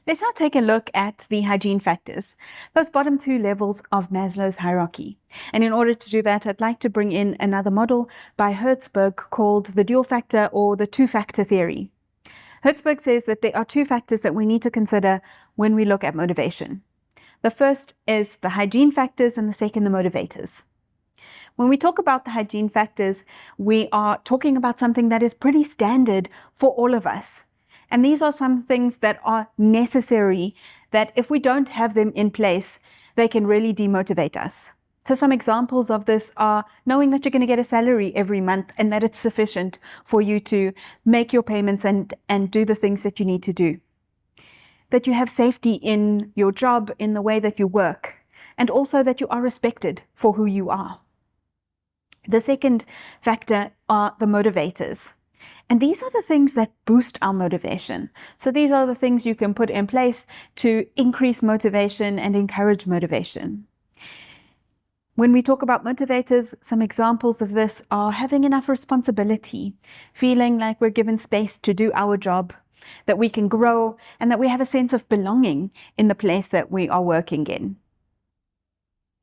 Let's now take a look at the hygiene factors, those bottom two levels of Maslow's hierarchy. And in order to do that, I'd like to bring in another model by Herz called the dual factor or the two-factor theory. Herz says that there are two factors that we need to consider when we look at motivation. The first is the hygiene factors and the second, the motivators. When we talk about the hygiene factors, we are talking about something that is pretty standard for all of us. And these are some things that are necessary, that if we don't have them in place, they can really demotivate us. So some examples of this are knowing that you're going to get a salary every month and that it's sufficient for you to make your payments and do the things that you need to do. That you have safety in your job, in the way that you work, and also that you are respected for who you are. The second factor are the motivators. And these are the things that boost our motivation. So these are the things you can put in place to increase motivation and encourage motivation. When we talk about motivators, some examples of this are having enough responsibility, feeling like we're given space to do our job, that we can grow, and that we have a sense of belonging in the place that we are working in.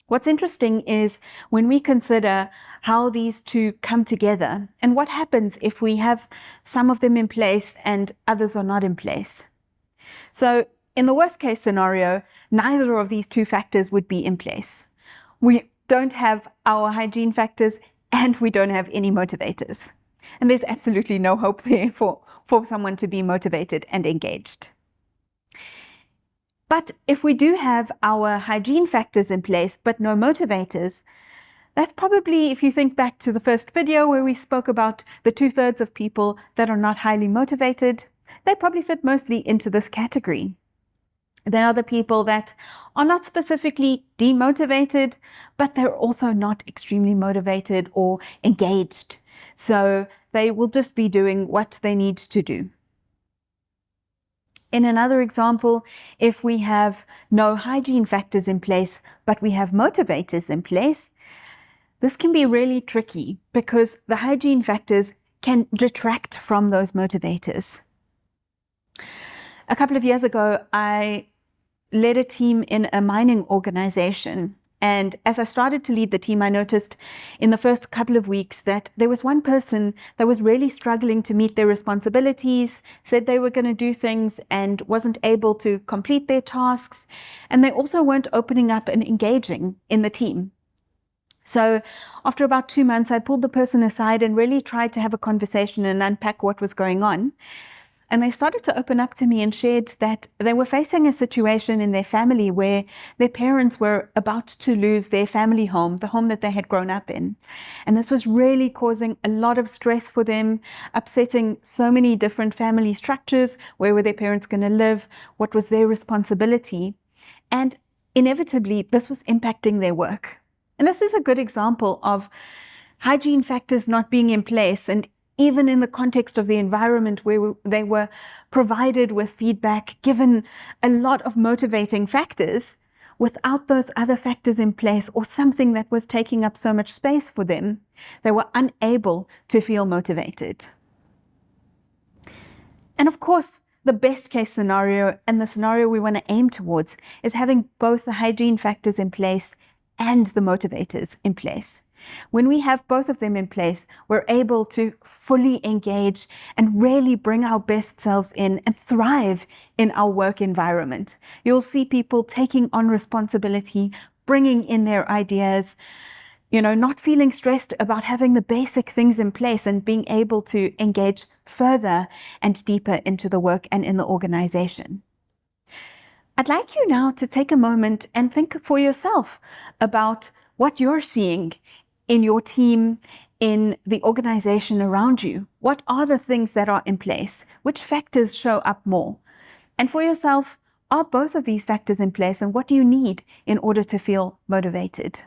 What's interesting is when we consider how these two come together and what happens if we have some of them in place and others are not in place. So in the worst case scenario, neither of these two factors would be in place. We don't have our hygiene factors and we don't have any motivators. And there's absolutely no hope there for someone to be motivated and engaged. But if we do have our hygiene factors in place, but no motivators, that's probably, if you think back to the first video where we spoke about the 2/3 of people that are not highly motivated, they probably fit mostly into this category. They are the people that are not specifically demotivated, but they're also not extremely motivated or engaged. So they will just be doing what they need to do. In another example, if we have no hygiene factors in place, but we have motivators in place, this can be really tricky because the hygiene factors can detract from those motivators. A couple of years ago, I led a team in a mining organization. And as I started to lead the team, I noticed in the first couple of weeks that there was one person that was really struggling to meet their responsibilities, said they were going to do things and wasn't able to complete their tasks. And they also weren't opening up and engaging in the team. So after about 2 months, I pulled the person aside and really tried to have a conversation and unpack what was going on. And they started to open up to me and shared that they were facing a situation in their family where their parents were about to lose their family home, the home that they had grown up in. And this was really causing a lot of stress for them, upsetting so many different family structures. Where were their parents going to live? What was their responsibility? And inevitably, this was impacting their work. And this is a good example of hygiene factors not being in place, and even in the context of the environment where they were provided with feedback, given a lot of motivating factors, without those other factors in place or something that was taking up so much space for them, they were unable to feel motivated. And of course, the best case scenario and the scenario we want to aim towards is having both the hygiene factors in place and the motivators in place. When we have both of them in place, we're able to fully engage and really bring our best selves in and thrive in our work environment. You'll see people taking on responsibility, bringing in their ideas, not feeling stressed about having the basic things in place and being able to engage further and deeper into the work and in the organization. I'd like you now to take a moment and think for yourself about what you're seeing in your team, in the organization around you. What are the things that are in place? Which factors show up more? And for yourself, are both of these factors in place, and what do you need in order to feel motivated?